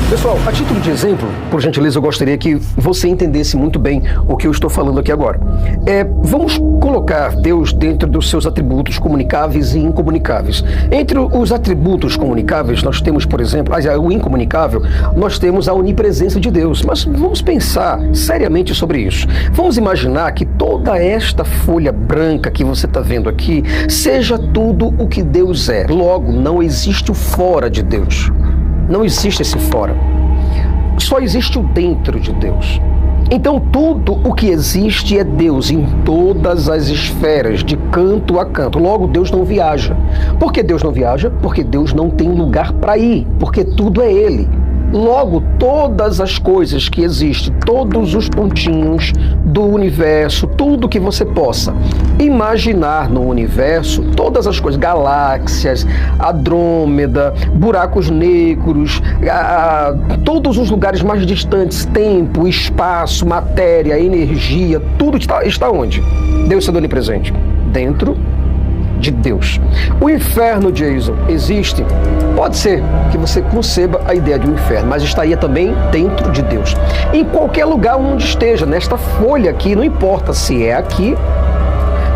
Pessoal, a título de exemplo, por gentileza, eu gostaria que você entendesse muito bem o que eu estou falando aqui agora. Vamos colocar Deus dentro dos seus atributos comunicáveis e incomunicáveis. Entre os atributos comunicáveis, nós temos, por exemplo, o incomunicável, nós temos a onipresença de Deus. Mas vamos pensar seriamente sobre isso. Vamos imaginar que toda esta folha branca que você está vendo aqui seja tudo o que Deus é. Logo, não existe o fora de Deus. Não existe esse fora. Só existe o dentro de Deus. Então tudo o que existe é Deus em todas as esferas, de canto a canto. Logo, Deus não viaja. Por que Deus não viaja? Porque Deus não tem lugar para ir, porque tudo é Ele. Logo, todas as coisas que existem, todos os pontinhos do universo, tudo que você possa imaginar no universo, todas as coisas, galáxias, Andrômeda, buracos negros, todos os lugares mais distantes, tempo, espaço, matéria, energia, tudo está onde? Deus sendo onipresente. Dentro de Deus. O inferno, Jason, existe? Pode ser que você conceba a ideia de um inferno, mas estaria também dentro de Deus. Em qualquer lugar onde esteja, nesta folha aqui, não importa se é aqui,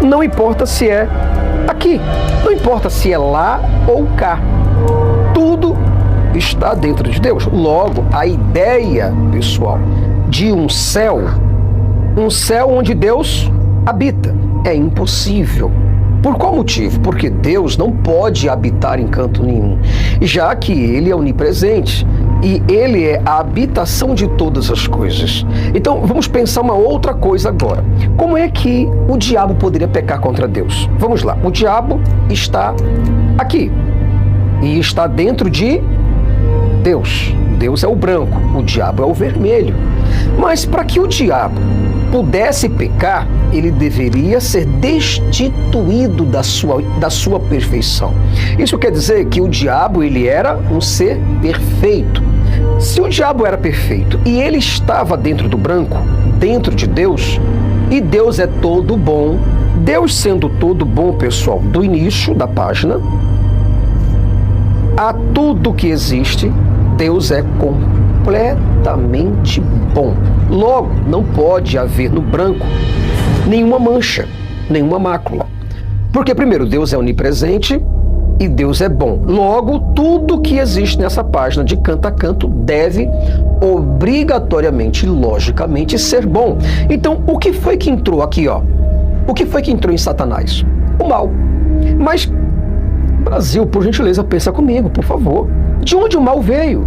não importa se é aqui, não importa se é lá ou cá. Tudo está dentro de Deus. Logo, a ideia, pessoal, de um céu onde Deus habita, é impossível. Por qual motivo? Porque Deus não pode habitar em canto nenhum, já que Ele é onipresente e Ele é a habitação de todas as coisas. Então, vamos pensar uma outra coisa agora. Como é que o diabo poderia pecar contra Deus? Vamos lá. O diabo está aqui e está dentro de Deus. Deus é o branco, o diabo é o vermelho. Mas para que o diabo pudesse pecar, ele deveria ser destituído da sua perfeição. Isso quer dizer que o diabo, ele era um ser perfeito. Se o diabo era perfeito e ele estava dentro do branco, dentro de Deus, e Deus é todo bom, Deus sendo todo bom, pessoal, do início da página a tudo que existe, Deus é completamente bom. Logo, não pode haver no branco nenhuma mancha, nenhuma mácula. Porque, primeiro, Deus é onipresente e Deus é bom. Logo, tudo que existe nessa página de canto a canto deve obrigatoriamente, logicamente, ser bom. Então, o que foi que entrou aqui, ó? O que foi que entrou em Satanás? O mal. Mas, Brasil, por gentileza, pensa comigo, por favor. De onde o mal veio?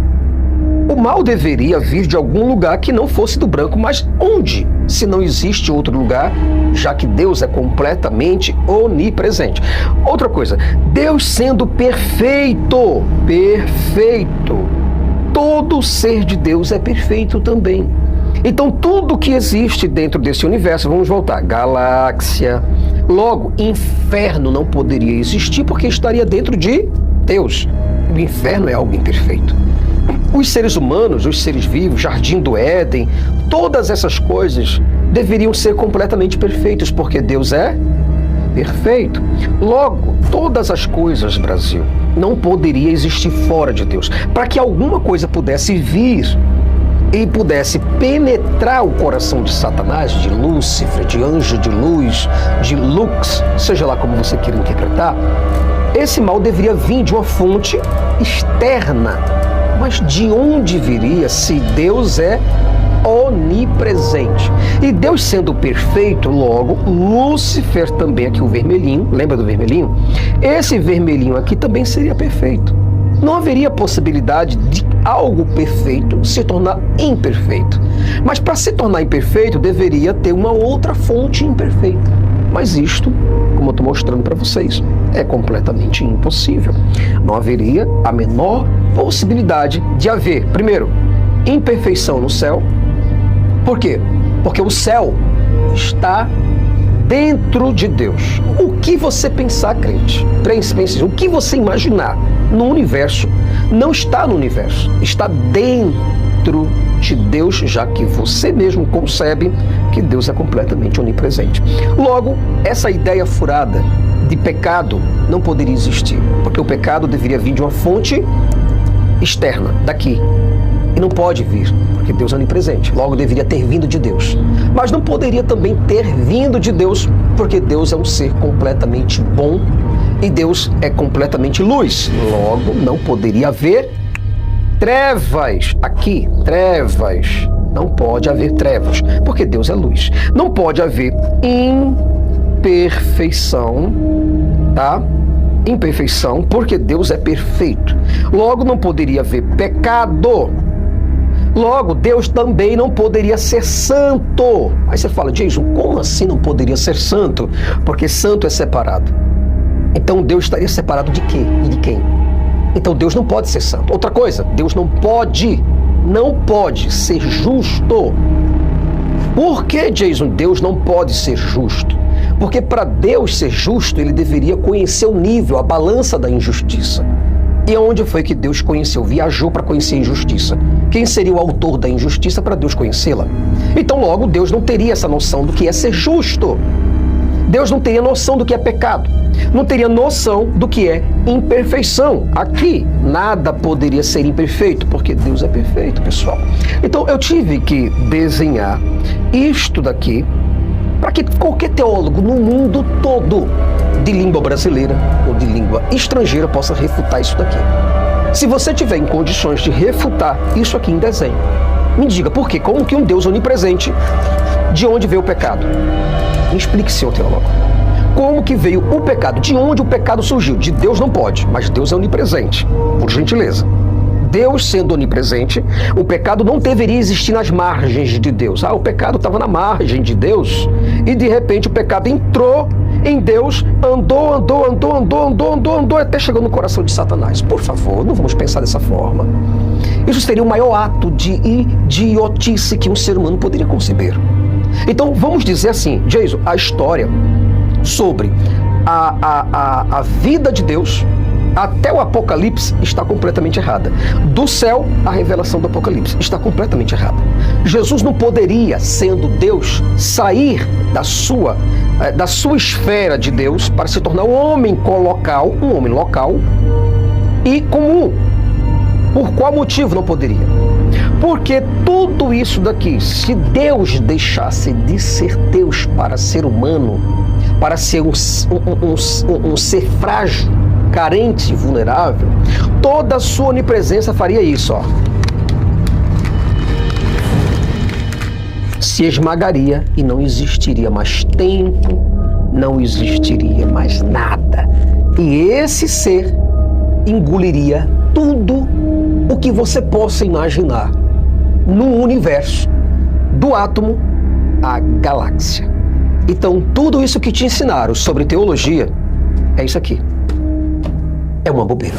O mal deveria vir de algum lugar que não fosse do branco, mas onde? Se não existe outro lugar, já que Deus é completamente onipresente. Outra coisa, Deus sendo perfeito, todo ser de Deus é perfeito também. Então tudo que existe dentro desse universo, vamos voltar, galáxia, logo, inferno não poderia existir porque estaria dentro de Deus. O inferno é algo imperfeito. Os seres humanos, os seres vivos, Jardim do Éden, todas essas coisas deveriam ser completamente perfeitos, porque Deus é perfeito. Logo, todas as coisas, Brasil, não poderia existir fora de Deus. Para que alguma coisa pudesse vir e pudesse penetrar o coração de Satanás, de Lúcifer, de anjo de luz, de Lux, seja lá como você queira interpretar, esse mal deveria vir de uma fonte externa. Mas de onde viria se Deus é onipresente? E Deus sendo perfeito, logo, Lúcifer também, aqui o vermelhinho, lembra do vermelhinho? Esse vermelhinho aqui também seria perfeito. Não haveria possibilidade de algo perfeito se tornar imperfeito. Mas para se tornar imperfeito, deveria ter uma outra fonte imperfeita. Mas isto, como eu estou mostrando para vocês, é completamente impossível. Não haveria a menor possibilidade de haver, primeiro, imperfeição no céu. Por quê? Porque o céu está dentro de Deus. O que você pensar, crente, pense, o que você imaginar no universo, não está no universo, está dentro de Deus, já que você mesmo concebe que Deus é completamente onipresente. Logo, essa ideia furada de pecado não poderia existir, porque o pecado deveria vir de uma fonte externa, daqui. E não pode vir, porque Deus é onipresente, logo deveria ter vindo de Deus. Mas não poderia também ter vindo de Deus, porque Deus é um ser completamente bom e Deus é completamente luz. Logo, não poderia haver trevas. Aqui, trevas. Não pode haver trevas, porque Deus é luz. Não pode haver imperfeição, tá? Imperfeição, porque Deus é perfeito. Logo, não poderia haver pecado. Logo, Deus também não poderia ser santo. Aí você fala, Jason, como assim não poderia ser santo? Porque santo é separado. Então Deus estaria separado de quê e de quem? Então Deus não pode ser santo. Outra coisa, Deus não pode ser justo. Por que, Jason, Deus não pode ser justo? Porque para Deus ser justo, ele deveria conhecer o nível, a balança da injustiça. E onde foi que Deus conheceu? Viajou para conhecer a injustiça. Quem seria o autor da injustiça para Deus conhecê-la? Então, logo, Deus não teria essa noção do que é ser justo. Deus não teria noção do que é pecado. Não teria noção do que é imperfeição. Aqui, nada poderia ser imperfeito, porque Deus é perfeito, pessoal. Então, eu tive que desenhar isto daqui para que qualquer teólogo no mundo todo, de língua brasileira ou de língua estrangeira, possa refutar isso daqui. Se você tiver em condições de refutar isso aqui em desenho, me diga por quê? Como que um Deus onipresente, de onde veio o pecado? Me explique, senhor teólogo. Como que veio o pecado? De onde o pecado surgiu? De Deus não pode, mas Deus é onipresente, por gentileza. Deus sendo onipresente, o pecado não deveria existir nas margens de Deus. O pecado estava na margem de Deus e de repente o pecado entrou em Deus, andou até chegar no coração de Satanás. Por favor, não vamos pensar dessa forma. Isso seria o maior ato de idiotice que um ser humano poderia conceber. Então vamos dizer assim, Jason, a história sobre a vida de Deus até o Apocalipse está completamente errada. Do céu, a revelação do Apocalipse está completamente errada. Jesus não poderia, sendo Deus, sair da sua esfera de Deus para se tornar um homem local e comum. Por qual motivo não poderia? Porque tudo isso daqui, se Deus deixasse de ser Deus para ser humano, para ser um ser frágil, carente, vulnerável, toda a sua onipresença faria isso, ó. Se esmagaria e não existiria mais tempo, não existiria mais nada. E esse ser engoliria tudo o que você possa imaginar no universo, do átomo à galáxia. Então, tudo isso que te ensinaram sobre teologia é isso aqui. É uma bobeira.